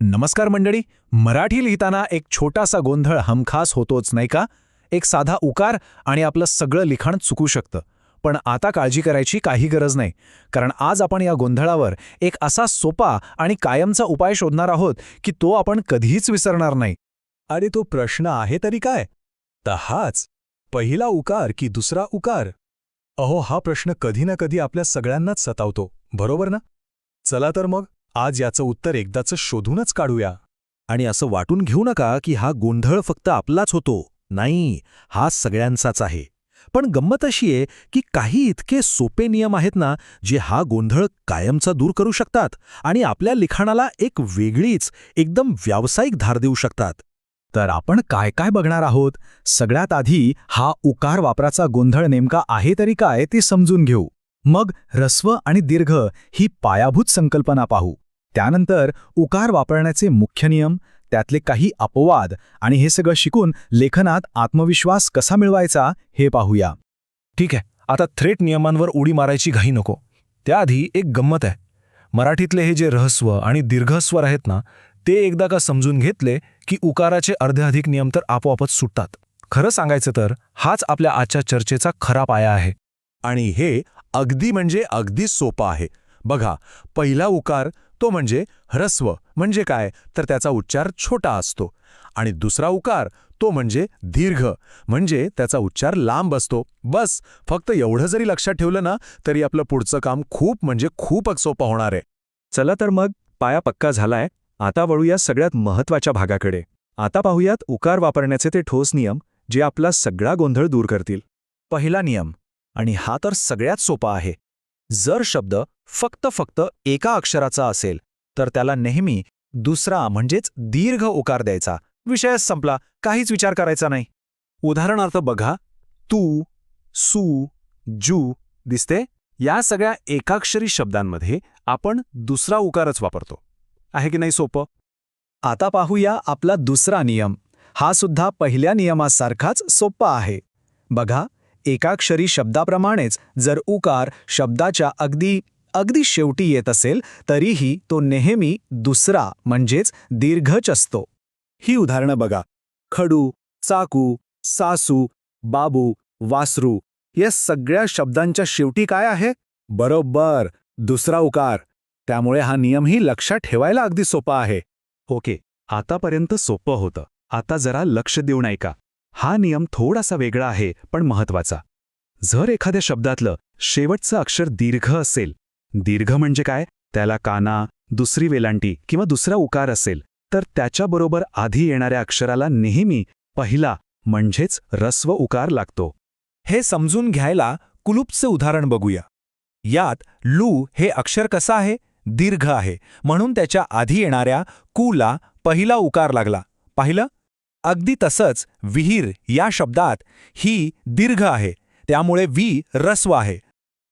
नमस्कार मंडळी. मराठी लिहिताना एक छोटासा गोंधळ हमखास होतोच नाही का? एक साधा उकार आणि आपलं सगळं लिखाण चुकू शकतं. पण आता काळजी करायची काही गरज नाही, कारण आज आपण या गोंधळावर एक असा सोपा आणि कायमचा उपाय शोधणार आहोत की तो आपण कधीच विसरणार नाही. अरे तो प्रश्न आहे तरी काय? तर हाच, पहिला उकार की दुसरा उकार? अहो, हा प्रश्न कधी ना कधी आपल्या सगळ्यांनाच सतावतो, बरोबर ना? चला तर मग आज याचं उत्तर एकदाचं शोधूनच काढूया. आणि असं वाटून घेऊ नका की हा गोंधळ फक्त आपलाच होतो. नाही, हा सगळ्यांचाच आहे. पण गंमत अशी आहे की काही इतके सोपे नियम आहेत ना, जे हा गोंधळ कायमचा दूर करू शकतात आणि आपल्या लिखाणाला एक वेगळीच, एकदम व्यावसायिक धार देऊ शकतात. तर आपण काय काय बघणार आहोत? सगळ्यात आधी हा उकार वापराचा गोंधळ नेमका आहे तरी काय ते समजून घेऊ. मग ह्रस्व आणि दीर्घ ही पायाभूत संकल्पना पाहू. त्यानंतर उकार वापरण्याचे मुख्य नियम, त्यातले काही अपवाद आणि हे सगळं शिकून लेखनात आत्मविश्वास कसा मिळवायचा हे पाहूया. ठीक आहे, आता थेट नियमांवर उडी मारायची घाई नको. त्याआधी एक गंमत आहे. मराठीतले हे जे ऱ्हस्व आणि दीर्घस्वर आहेत ना, ते एकदा का समजून घेतले की उकाराचे अर्धे अधिक नियम तर आपोआपच सुटतात. खरं सांगायचं तर हाच आपल्या आजच्या चर्चेचा खरा पाया आहे. आणि हे अगदी म्हणजे अगदी सोपं आहे. बघा, पहिला उकार तो म्हणजे ह्रस्व, म्हणजे काय तर त्याचा उच्चार छोटा असतो. आणि दुसरा उकार तो म्हणजे दीर्घ, म्हणजे त्याचा उच्चार लांब असतो. बस, फक्त एवढं जरी लक्षात ठेवलं ना, तरी आपलं पुढचं काम खूप म्हणजे खूपच सोपं होणार आहे. चला तर मग पाया पक्का झालाय. आता वळूया सगळ्यात महत्त्वाच्या भागाकडे. आता पाहूयात उकार वापरण्याचे ते ठोस नियम, जे आपला सगळा गोंधळ दूर करतील. पहिला नियम, आणि हा तर सगळ्यात सोपा आहे. जर शब्द फक्त एका अक्षराचा असेल तर त्याला नेहमी दुसरा म्हणजेच दीर्घ उकार द्यायचा. विषयच संपला, काहीच विचार करायचा नाही. उदाहरणार्थ बघा, तू, सू, जू दिसते? या सगळ्या एकाक्षरी शब्दांमध्ये आपण दुसरा उकारच वापरतो. आहे की नाही सोपं? आता पाहूया आपला दुसरा नियम. हा सुद्धा पहिल्या नियमासारखाच सोपा आहे. बघा, एकाक्षरी शब्दाप्रमाणेच जर उकार शब्दाच्या अगदी शेवटी येत असेल तरीही तो नेहमी दुसरा म्हणजेच दीर्घच असतो. ही उदाहरणं बघा. खडू, चाकू, सासू, बाबू, वासरू या सगळ्या शब्दांच्या शेवटी काय आहे? बरोबर, दुसरा उकार. त्यामुळे हा नियमही लक्षात ठेवायला अगदी सोपा आहे. ओके, आतापर्यंत सोपं होतं. आता जरा लक्ष देऊन ऐका. हा नियम थोडासा वेगळा आहे पण महत्त्वाचा. जर एखाद्या शब्दातलं शेवटचं अक्षर दीर्घ असेल, दीर्घ म्हणजे काय, त्याला काना, दुसरी वेलांटी किंवा दुसरा उकार असेल, तर त्याच्याबरोबर आधी येणाऱ्या अक्षराला नेहमी पहिला म्हणजेच ह्रस्व उकार लागतो. हे समजून घ्यायला कुलूपचं उदाहरण बघूया. यात लू हे अक्षर कसं आहे? दीर्घ आहे, म्हणून त्याच्या आधी येणाऱ्या कूला पहिला उकार लागला. पाहिलं? अगदी तसंच विहीर या शब्दात ही दीर्घ आहे, त्यामुळे वी ह्रस्व आहे.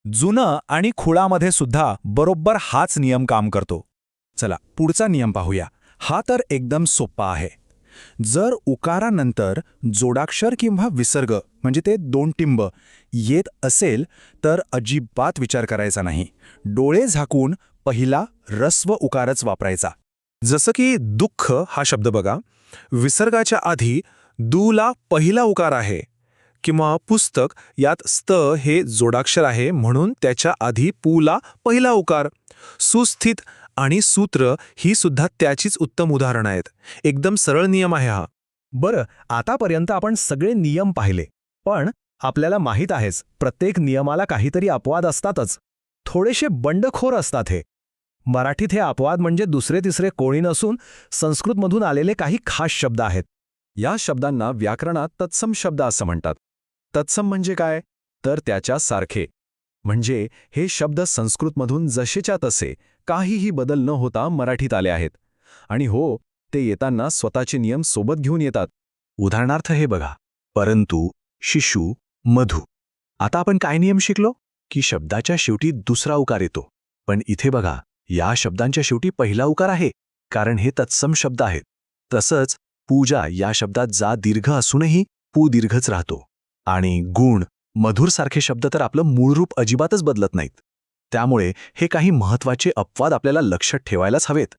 जुनं आणि खुळामध्ये सुद्धा बरोबर हाच नियम काम करतो. चला पुढचा नियम पाहूया. हा तर एकदम सोपा आहे. जर उकारानंतर जोडाक्षर किंवा विसर्ग म्हणजे ते दोन टिंब येत असेल तर अजिबात विचार करायचा नाही. डोळे झाकून पहिला ह्रस्व उकारच वापरायचा. जसं की दुःख हा शब्द बघा, विसर्गाच्या आधी दूला पहिला उकार आहे. किंवा पुस्तक, यात स्त हे जोडाक्षर आहे म्हणून त्याच्या आधी पूला पहिला उकार. सुस्थित आणि सूत्र ही सुद्धा त्याचीच उत्तम उदाहरणं आहेत. एकदम सरळ नियम आहे हा. बरं, आतापर्यंत आपण सगळे नियम पाहिले, पण आपल्याला माहीत आहेच प्रत्येक नियमाला काहीतरी अपवाद असतातच. थोडेसे बंडखोर असतात हे. मराठीत हे अपवाद म्हणजे दुसरे तिसरे कोणी नसून संस्कृतमधून आलेले काही खास शब्द आहेत. या शब्दांना व्याकरणात तत्सम शब्द असं म्हणतात. तत्सम म्हणजे काय तर त्याच्यासारखे. म्हणजे हे शब्द संस्कृतमधून जसेच्या तसे काहीही बदल न होता मराठीत आले आहेत. आणि हो, ते येताना स्वतःचे नियम सोबत घेऊन येतात. उदाहरणार्थ हे बघा, परंतु, शिशु, मधु. आता आपण काय नियम शिकलो? की शब्दाच्या शेवटी दुसरा उकार येतो. पण इथे बघा, या शब्दांच्या शेवटी पहिला उकार आहे, कारण हे तत्सम शब्द आहेत. तसंच पूजा या शब्दात जा दीर्घ असूनही पू दीर्घच राहतो. आणि गुण, मधुरसारखे शब्द तर आपलं मूळ रूप अजिबातच बदलत नाहीत. त्यामुळे हे काही महत्त्वाचे अपवाद आपल्याला लक्षात ठेवायलाच हवेत.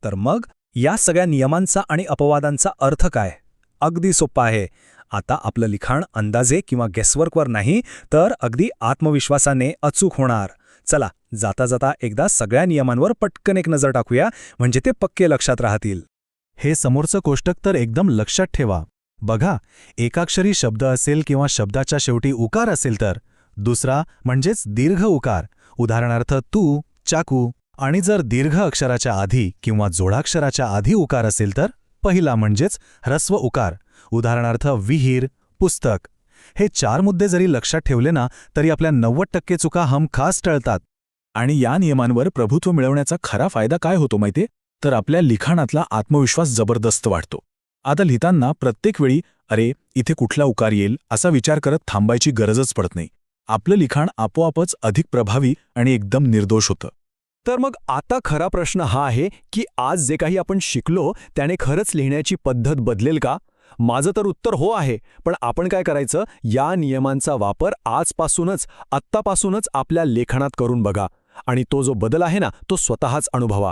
तर मग या सगळ्या नियमांचा आणि अपवादांचा अर्थ काय? अगदी सोपा आहे. आता आपलं लिखाण अंदाजे किंवा गेसवर्कवर नाही, तर अगदी आत्मविश्वासाने अचूक होणार. चला, जाता जाता एकदा सगळ्या नियमांवर पटकन एक नजर टाकूया, म्हणजे ते पक्के लक्षात राहतील. हे समोरचं कोष्टक तर एकदम लक्षात ठेवा. बघा, एकाक्षरी शब्द असेल किंवा शब्दाच्या शेवटी उकार असेल तर दुसरा म्हणजेच दीर्घ उकार, उदाहरणार्थ तू, चाकू. आणि जर दीर्घ अक्षराच्या आधी किंवा जोडाक्षराच्या आधी उकार असेल तर पहिला म्हणजेच ह्रस्व उकार, उदाहरणार्थ विहीर, पुस्तक. हे 4 मुद्दे जरी लक्षात ठेवले ना, तरी आपल्या 90% चुका हमखास टळतात. आणि या नियमांवर प्रभुत्व मिळवण्याचा खरा फायदा काय होतो माहितीये? तर आपल्या लिखाणातला आत्मविश्वास जबरदस्त वाढतो. आता लिहिताना प्रत्येक वेळी अरे इथे कुठला उकार येईल असा विचार करत थांबायची गरजच पडत नाही. आपलं लिखाण आपोआपच अधिक प्रभावी आणि एकदम निर्दोष होतं. तर मग आता खरा प्रश्न हा आहे की आज जे काही आपण शिकलो त्याने खरंच लिहिण्याची पद्धत बदलेल का? माझं तर उत्तर हो आहे. पण आपण काय करायचं? या नियमांचा वापर आत्तापासूनच आपल्या लेखनात करून बघा आणि तो जो बदल आहे ना, तो स्वतःच अनुभवा.